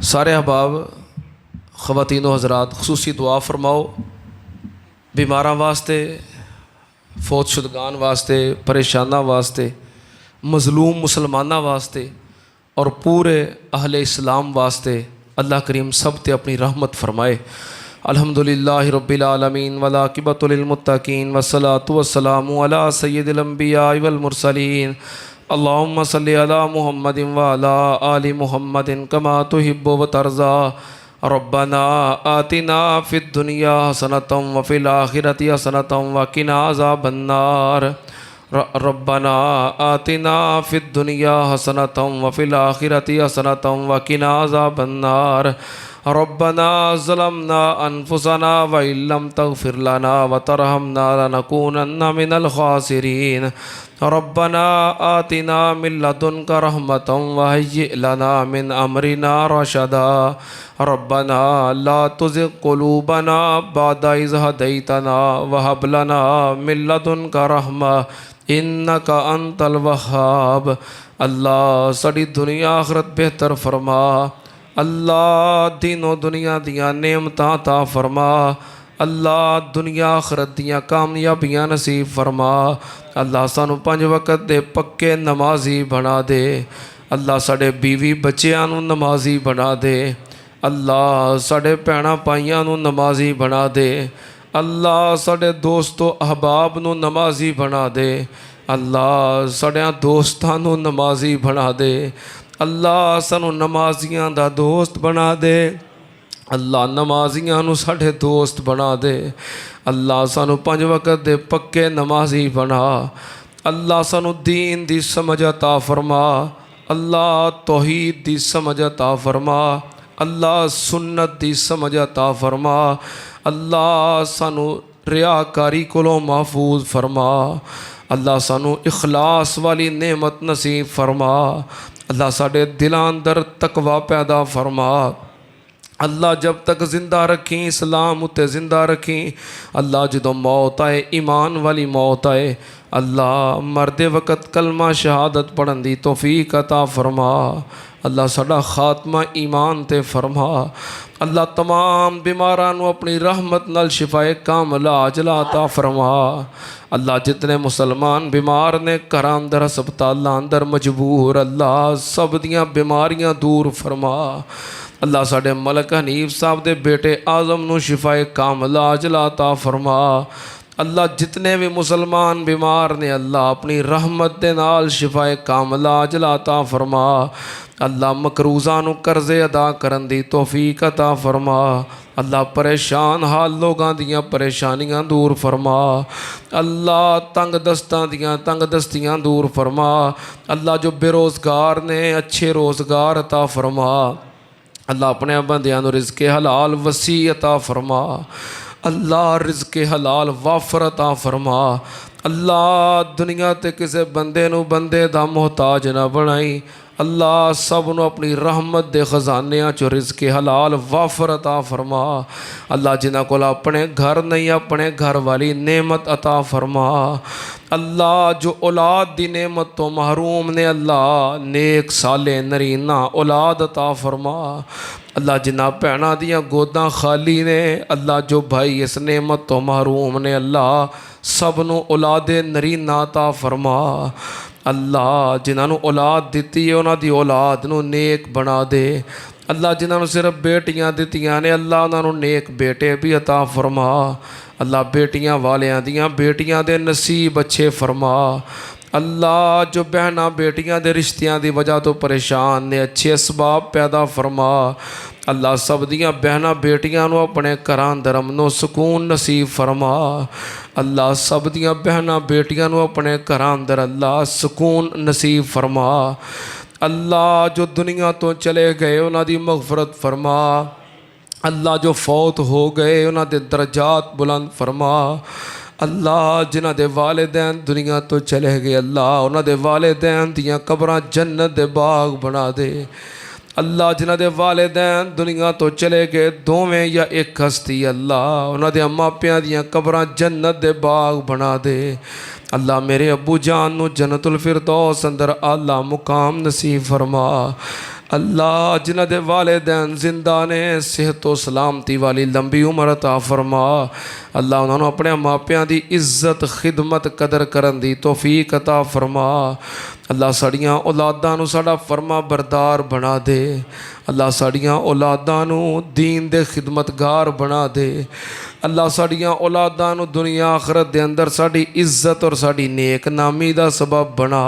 سارے احباب خواتین و حضرات خصوصی دعا فرماؤ بیماراں واسطے، فوت شدگان واسطے، پریشاناں واسطے، مظلوم مسلماناں واسطے اور پورے اہل اسلام واسطے اللہ کریم سب تے اپنی رحمت فرمائے۔ الحمدللہ رب العالمین والعاقبۃ للمتقین والصلاۃ والسلام علی سید الانبیاء والمرسلین۔ اللہم صلی علی محمد وعلی آل محمد کما تحب وترضی۔ ربنا آتنا فی الدنیا حسنۃ وفی الآخرۃ حسنۃ وقنا عذاب النار۔ ربنا آتنا فی الدنیا حسنۃ وفی الآخرۃ حسنۃ وقنا عذاب النار۔ ربنا ظلمنا انفسنا وان لم تغفر لنا وترحمنا لنکونن من الخاسرین۔ ربنا آتنا من لدنک رحمۃ وہیئ لنا من امرنا رشدا۔ ربنا لا تزغ قلوبنا بعد اذ ہدیتنا وہب لنا من لدنک رحمۃ انک انت الوہاب۔ اللہ ساری دنیا آخرت بہتر فرما، اللہ دین و دنیا دیاں نعمتاں عطا فرما، اللہ دنیا آخرت دیاں کامیابیاں نصیب فرما۔ اللہ سانو 5 وقت دے پکے نمازی بنا دے، اللہ ساڑے بیوی بچیاں نو نمازی بنا دے، اللہ ساڑے بھیناں بھائیاں نو نمازی بنا دے، اللہ ساڑے دوست و احباب نو نمازی بنا دے، اللہ ساڑیاں دوستاں نو نمازی بنا دے، اللہ سانو نمازیاں دا دوست بنا دے، اللہ نمازیاں نو ساڑے دوست بنا دے، اللہ سانو 5 وقت دے پکے نمازی بنا، اللہ سانو دین دی سمجھ عطا فرما، اللہ توحید دی سمجھ عطا فرما، اللہ سنت دی سمجھ عطا فرما، اللہ سانو ریاکاری کولوں محفوظ فرما، اللہ سانو اخلاص والی نعمت نصیب فرما، اللہ ساڑے دلاں اندر تقوی پیدا فرما، اللہ جب تک زندہ رکھیں اسلام اتے زندہ رکھیں، اللہ جدوں موت آئے ایمان والی موت آئے، اللہ مرد وقت کلمہ شہادت پڑھن دی توفیق عطا فرما، اللہ ساڑا خاتمہ ایمان تے فرما، اللہ تمام بیماران کو اپنی رحمت نال شفائے کاملہ عاجلہ عطا فرما، اللہ جتنے مسلمان بیمار نے گھراں اندر ہسپتالاں اندر مجبور، اللہ سب دیاں بیماریاں دور فرما، اللہ ساڑے ملک حنیف صاحب دے بیٹے اعظم نو شفائے کاملہ عاجلہ عطا فرما، اللہ جتنے بھی مسلمان بیمار نے اللہ اپنی رحمت دے نال شفائے کاملہ عاجلہ عطا فرما، اللہ مقروضاں نو قرضے ادا کرن دی توفیق عطا فرما، اللہ پریشان حال لوگاں دیاں پریشانیاں دور فرما، اللہ تنگ دستاں دیاں تنگ دستیاں دور فرما، اللہ جو بے روزگار نے اچھے روزگار عطا فرما، اللہ اپنے بندیاں نو رزق حلال وسیع عطا فرما، اللہ رزق حلال وافر عطا فرما، اللہ دنیا تے کسے بندے نو بندے دا محتاج نہ بنائی، اللہ سب نو اپنی رحمت دے خزانیاں چو رزق حلال وافر عطا فرما، اللہ جنہ کو اپنے گھر نہیں اپنے گھر والی نعمت عطا فرما، اللہ جو اولاد دی نعمت تو محروم نے اللہ نیک صالح نرینہ اولاد عطا فرما، اللہ جنہ بھیناں دیاں گوداں خالی نے اللہ جو بھائی اس نعمت تو محروم نے اللہ سب نو اولاد نرینہ عطا فرما، اللہ جنہاں نو اولاد دیتی ہے انہاں دی اولاد نو نیک بنا دے، اللہ جنہاں نو صرف بیٹیاں دیتیاں نے اللہ انہاں نو نیک بیٹے بھی عطا فرما، اللہ بیٹیاں والیاں دیاں بیٹیاں دے نصیب اچھے فرما، اللہ جو بہناں بیٹیاں دے رشتیاں دی وجہ تو پریشان نے اچھے اسباب پیدا فرما، اللہ سب دیاں بہناں بیٹیاں نو اپنے گھراں اندر امن و سکون نصیب فرما، اللہ سب دیاں بہناں بیٹیاں نو اپنے گھراں اندر اللہ سکون نصیب فرما، اللہ جو دنیا تو چلے گئے انہاں دی مغفرت فرما، اللہ جو فوت ہو گئے انہاں دے درجات بلند فرما، اللہ جنہ دے والدین دنیا تو چلے گئے اللہ انہاں دے والدین دیاں قبراں جنت دے باغ بنا دے، اللہ جنہ دے والدین دنیا تو چلے گئے دوویں یا ایک ہستی اللہ انہاں دے اماں پیاں دیاں قبراں جنت دے باغ بنا دے، اللہ میرے ابو جان نو جنت الفردوس اندر اعلیٰ مقام نصیب فرما، اللہ جنہاں دے والدین زندہ نے صحت و سلامتی والی لمبی عمر عطا فرما اللہ انہوں نے اپنے ماپیاں دی عزت خدمت قدر کرن دی توفیق عطا فرما اللہ ساڑیاں اولاداں نو ساڑا فرما بردار بنا دے اللہ ساڑیاں اولاداں نو دین دے خدمتگار بنا دے اللہ ساڑیاں اولاداں نو دنیا آخرت دے اندر ساڑی عزت اور ساڑی نیک نامی دا سبب بنا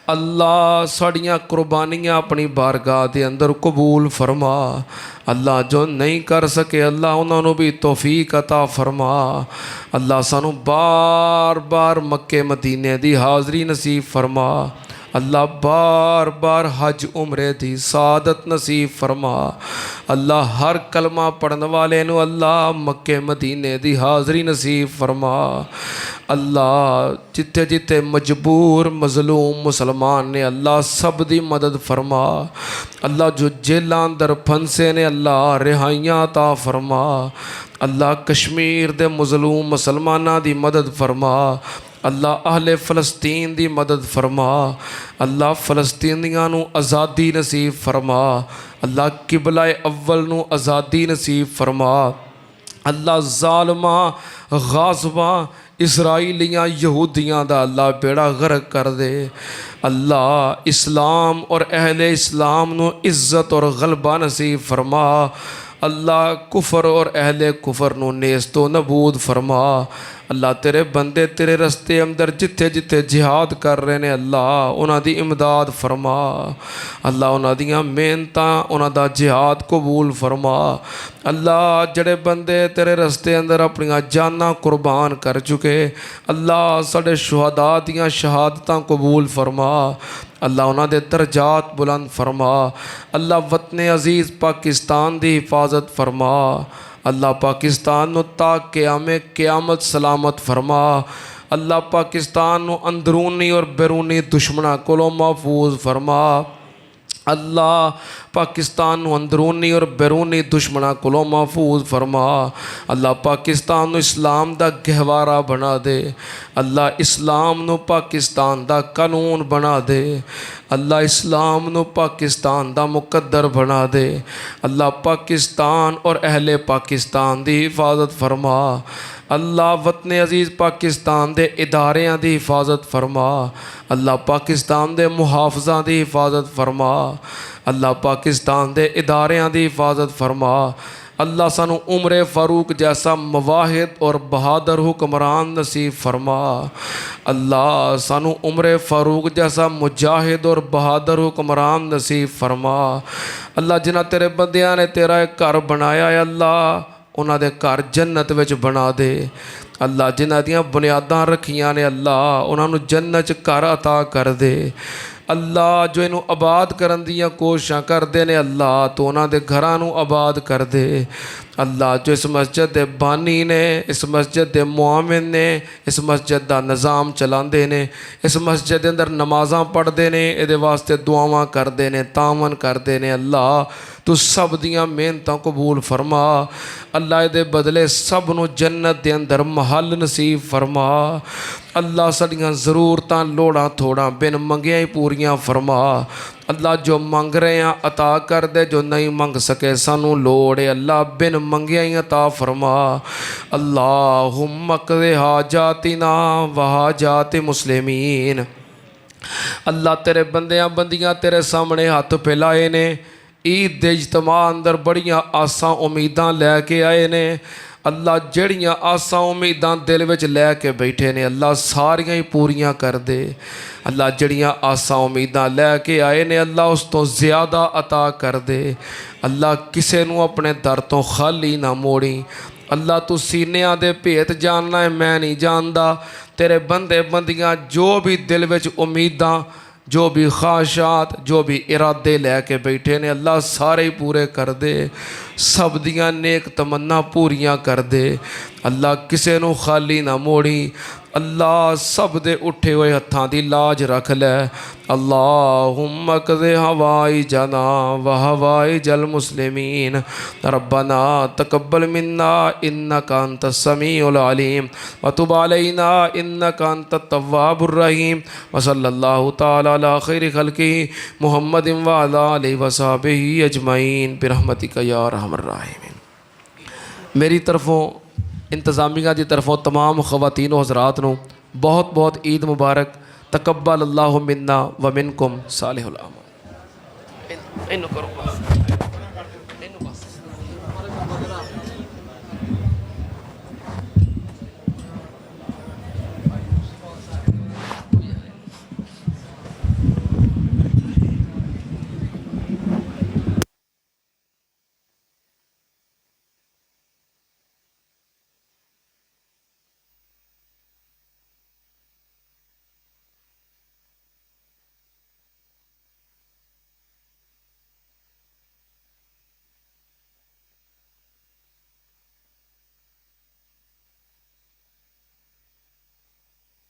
اللہ ساڑیاں قربانیاں اپنی بارگاہ دے اندر قبول فرما اللہ جو نہیں کر سکے اللہ انہوں نے بھی توفیق عطا فرما اللہ سانو بار بار مکے مدینے دی حاضری نصیب فرما اللہ بار بار حج عمرے دی سعادت نصیب فرما اللہ ہر کلمہ پڑھنے والے نو اللہ مکے مدینے دی حاضری نصیب فرما اللہ جتے جتے مجبور مظلوم مسلمان نے اللہ سب دی مدد فرما اللہ جو جیلاں اندر پھنسے نے اللہ رہائیاں عطا فرما اللہ کشمیر دے مظلوم مسلمانہ دی مدد فرما اللہ اہل فلسطین دی مدد فرما اللہ فلسطینیاں نو آزادی نصیب فرما اللہ قبلہ اول نو آزادی نصیب فرما اللہ ظالماں غاصباں اسرائیلیاں یہودیاں دا اللہ بیڑا غرق کر دے اللہ اسلام اور اہل اسلام نو عزت اور غلبہ نصیب فرما اللہ کفر اور اہل کفر نو نیست و نبود فرما اللہ تیرے بندے تیرے رستے اندر جتھے جتھے جہاد کر رہے نے اللہ انہاں دی امداد فرما اللہ انہاں دیاں محنتاں انہاں دا جہاد قبول فرما اللہ جڑے بندے تیرے رستے اندر اپنی جاناں قربان کر چکے اللہ ساڑے شہداء دیاں شہادتاں قبول فرما اللہ انہاں دے درجات بلند فرما اللہ وطن عزیز پاکستان دی حفاظت فرما اللہ پاکستان نو تا قیامت سلامت فرما اللہ پاکستان نو اندرونی اور بیرونی دشمنہ کولوں محفوظ فرما اللہ پاکستان نو اندرونی اور بیرونی دشمنہ کولوں محفوظ فرما اللہ پاکستان نو اسلام دا گہوارہ بنا دے اللہ اسلام نو پاکستان دا قانون بنا دے اللہ اسلام نو پاکستان دا مقدر بنا دے اللہ پاکستان اور اہل پاکستان دی حفاظت فرما اللہ وطن عزیز پاکستان دے اداریاں دی حفاظت فرما اللہ پاکستان دے محافظاں دی حفاظت فرما اللہ پاکستان دے اداریاں دی حفاظت فرما اللہ سانو عمر فاروق جیسا مواحد اور بہادر حکمران نصیب فرما اللہ سانو عمر فاروق جیسا مجاہد اور بہادر حکمران نصیب فرما اللہ جنہ تیرے بندیاں نے تیرا ایک گھر بنایا ہے اللہ انہاں دے گھر جنت وچ بنا دے اللہ جنہ دیاں بنیاداں رکھیاں نے اللہ انہاں نو جنت چ گھر عطا کر دے اللہ جو انہوں آباد کرن دیاں کوششاں کر دے نے اللہ تو انہاں دے گھراں نو آباد کر دے اللہ جو اس مسجد دے بانی نے اس مسجد دے معاون نے اس مسجد دا نظام چلاندے نے اس مسجد دے اندر نمازاں پڑھ دے نے اے واسطے دعاواں کر دے نے تعاون کر دے نے اللہ تو سب دیاں محنتاں قبول فرما اللہ دے بدلے سب نو جنت دے اندر محل نصیب فرما اللہ سڑیاں ضرورتاں لوڑاں تھوڑاں بن منگیاں ہی پوریاں فرما اللہ جو منگ رہے ہیں عطا کر دے جو نہیں منگ سکے سانو لوڑے اللہ بن منگیاں ہی عطا فرما اللہم اقضِ حاجاتنا و حاجات مسلمین اللہ تیرے بندیاں بندیاں تیرے سامنے ہاتھ پھیلائے نے عید دے اجتماع اندر بڑیاں آساں امیداں لے کے آئے نے اللہ جڑیاں آساں امیداں دل وچ لے کے بیٹھے نے اللہ ساریاں ہی پوریاں کر دے اللہ جڑیاں آساں امیداں لے کے آئے نے اللہ اس تو زیادہ عطا کر دے اللہ کسے نو اپنے در تو خالی نہ موڑی اللہ تو سینیاں دے بھیت جاننا ہے میں نہیں جاندا تیرے بندے بندیاں جو بھی دل وچ امیداں جو بھی خواہشات جو بھی ارادے لے کے بیٹھے نے اللہ سارے پورے کر دے سب دیاں نیک تمنا پوریاں کر دے اللہ کسے نو خالی نہ موڑی اللہ سب دے اٹھے ہوئے ہتھاں دی لاج رکھ لے اللہم قضِ حوائجنا و حوائج المسلمین ربنا تقبل منا انک انت السمیع العلیم وتب علینا انک انت التواب الرحیم وصلی اللہ تعالی علی خیر خلقہ محمد وعلی آلہ وصحبہ اجمعین برحمتک یا ارحم الراحمین۔ میری طرفوں انتظامیہ دی طرفوں تمام خواتین و حضرات نو بہت بہت عید مبارک۔ تقبل اللہ منا و منکم صالح الاعمال۔